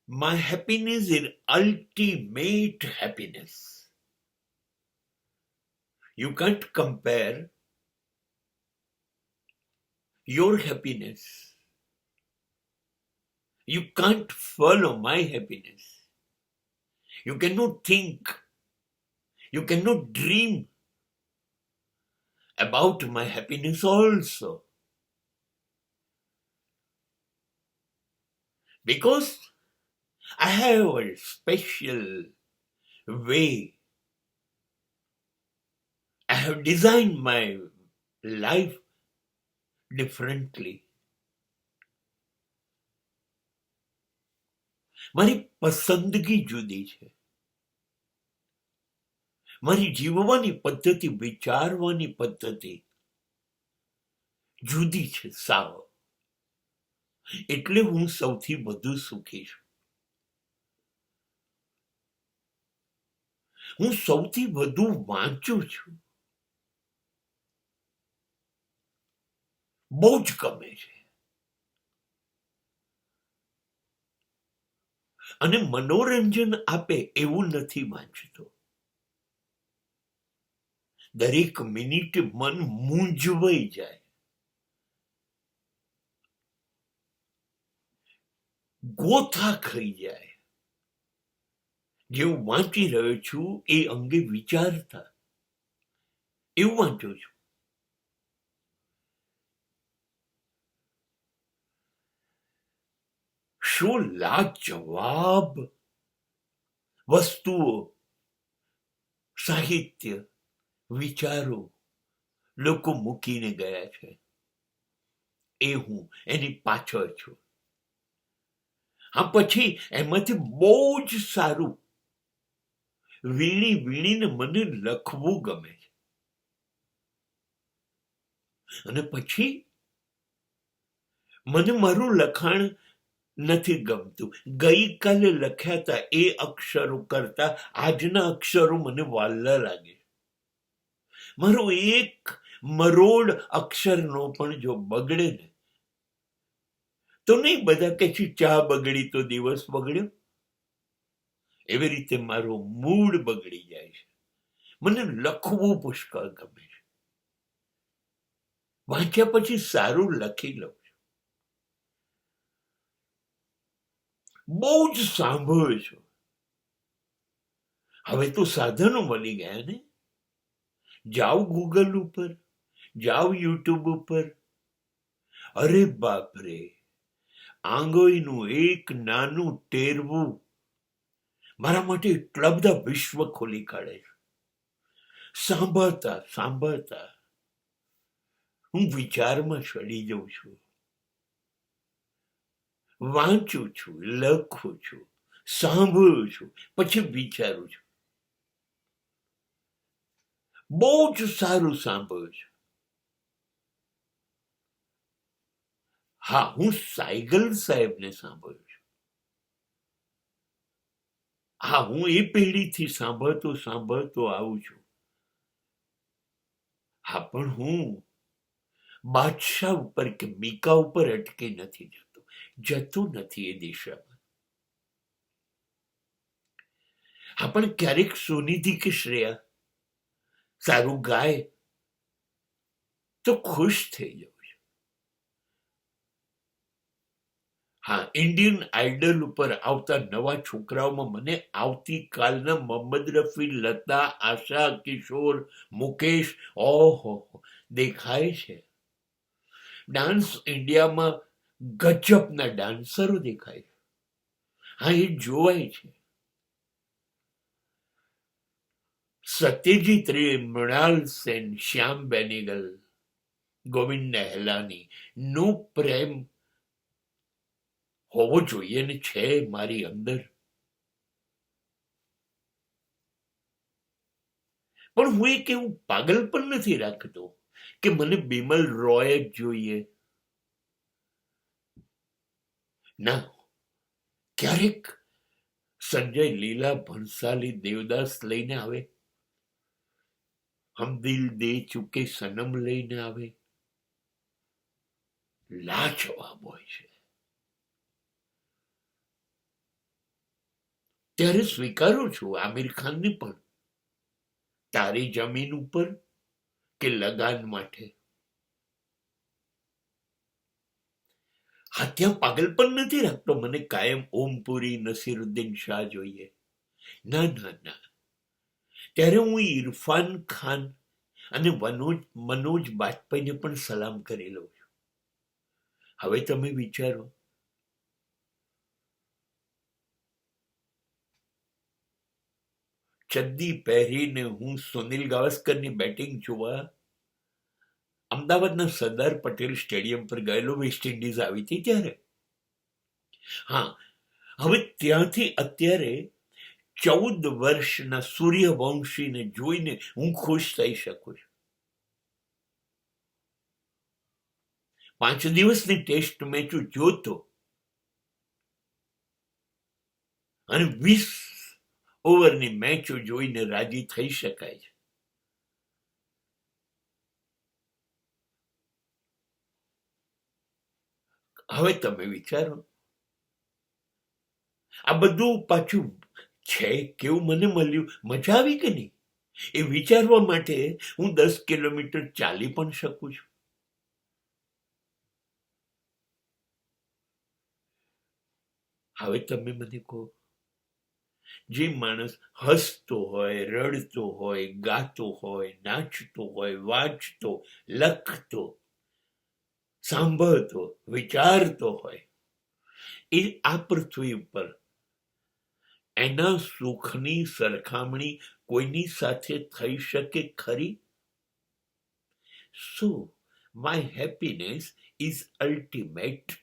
My happiness is ultimate happiness. You can't compare your happiness. You can't follow my happiness. You cannot think. You cannot dream about my happiness also. Because I have a special way. I have designed my life differently. મારી પસંદગી જુદી છે. મારી જીવવાની પદ્ધતિ, વિચારવાની પદ્ધતિ જુદી છે સાવ. એટલે હું સૌથી વધુ સુખી છું. હું સૌથી વધુ વાંચું છું. બહુ જ ગમે છે. અને મનોરંજન આપે એવું નથી વાંચતો. દરેક મિનિટ મન મૂંઝવાઈ જાય. ગોથા ખાઈ જાય. જેવું વાંચી રહ્યો છું એ અંગે વિચારતા એવું વાંચું છું. શું લાજવાબ વસ્તુઓ, સાહિત્ય, વિચારો લોકો મૂકીને ગયા છે. એ હું એની પાછળ છું. હા, પછી એમાંથી બહુ જ સારું વીણી વીણીને મને લખવું ગમે છે. અને પછી મને મારું લખાણ નથી ગમતું. ગઈકાલે લખ્યા હતા એ અક્ષરો કરતા આજના અક્ષરો મને વાલા લાગે. મારો એક મરોડ અક્ષરનો પણ જો બગડે ને તો નહીં બધા કે છે ચા બગડી તો દિવસ બગડ્યો. એવી રીતે મારો મૂડ બગડી જાય છે. મને લખવું પુષ્કળ ગમે છે. વાંચ્યા પછી સારું લખી લઉં છું. બહુ જ સાંભળું છું. હવે તો સાધનો મળી ગયા ને. જાઓ ગૂગલ ઉપર, જાઓ યુટ્યુબ ઉપર. અરે બાપરે, આંગળીનું એક નાનું ટેરવું મારા માટે એટલા બધા વિશ્વ ખોલી કાઢે છે. સાંભળતા સાંભળતા હું વિચારમાં ચડી જાઉં છું. વાંચું છું, લખું છું, સાંભળું છું, પછી વિચારું છું. બહુ જ સારું સાંભળું છું. હા, હું સાયગલ સાહેબને સાંભળું છું. હા, હું એ પેઢીથી સાંભળતો સાંભળતો આવું છું. હા, પણ હું બાદશાહ ઉપર કે મીકા ઉપર અટકી નથી જતો નથી એ દિશામાં. હા, પણ ક્યારેક સુનિધિ કે શ્રેયા સારું ગાય તો ખુશ થઈ જાઉં છું. હા, ઇન્ડિયન આઇડલ ઉપર આવતા નવા છોકરાઓમાં મને આવતીકાલના મોહમ્મદ રફી, લતા, આશા, કિશોર, મુકેશ ઓહો દેખાય છે. ડાન્સ ઇન્ડિયામાં ગજબના ડાન્સરો દેખાય છે. હા, એ જોવાય છે. સત્યજીત રે, મૃણાલ સેન, શ્યામ બેનેગલ, ગોવિંદ નહેલાની નો પ્રેમ હોવો જોઈએ ને છે મારી અંદર. પણ હું એક એવું પાગલ પણ નથી રાખતો કે મને બિમલ રોય જ જોઈએ. ના, ક્યારેક સંજય લીલા ભણસાલી દેવદાસ લઈને આવે, હમ દિલ દે ચુકે સનમ લઈને આવે. લાજવાબ હોય છે. ત્યારે સ્વીકારું છું આમિર ખાનની પણ, તારી જમીન ઉપર કે લગાન માટે. હા, ત્યાં પાગલ પણ નથી રાખતો મને કાયમ ઓમપુરી નસીરુદ્દીન શાહ જોઈએ. ના ના ના, ત્યારે હું ઇરફાન ખાન અને મનોજ બાજપેયીને પણ સલામ કરી લઉં છું. હવે તમે વિચારો, ચડ્ડી પહેરીને હું સુનિલ ગાવસ્કરની બેટિંગ જોવા અમદાવાદના સરદાર પટેલ સ્ટેડિયમ પર ગયેલો, વેસ્ટ ઇન્ડિઝ આવી હતી ત્યારે. હા, હવે ત્યાંથી અત્યારે 14 વર્ષના સૂર્યવંશીને જોઈને હું ખુશ થઈ શકું છું. 5 દિવસની ટેસ્ટ મેચો જોતો અને 20 ઓવરની મેચો જોઈને રાજી થઈ શકાય છે. હવે તમે વિચારો, આ બધું પાછું છે કેવું મને મળ્યું, મજા આવી કે નહીં, એ વિચારવા માટે હું 10 કિલોમીટર ચાલી પણ શકું છું. હવે તમે મને કહો, જે માણસ હસતો હોય, રડતો હોય, ગાતો હોય, નાચતો હોય, વાંચતો, લખતો, સાંભળતો, વિચારતો હોય, એ આ પૃથ્વી ઉપર એના સુખની સરખામણી કોઈની સાથે થઈ શકે ખરી? So my happiness is ultimate.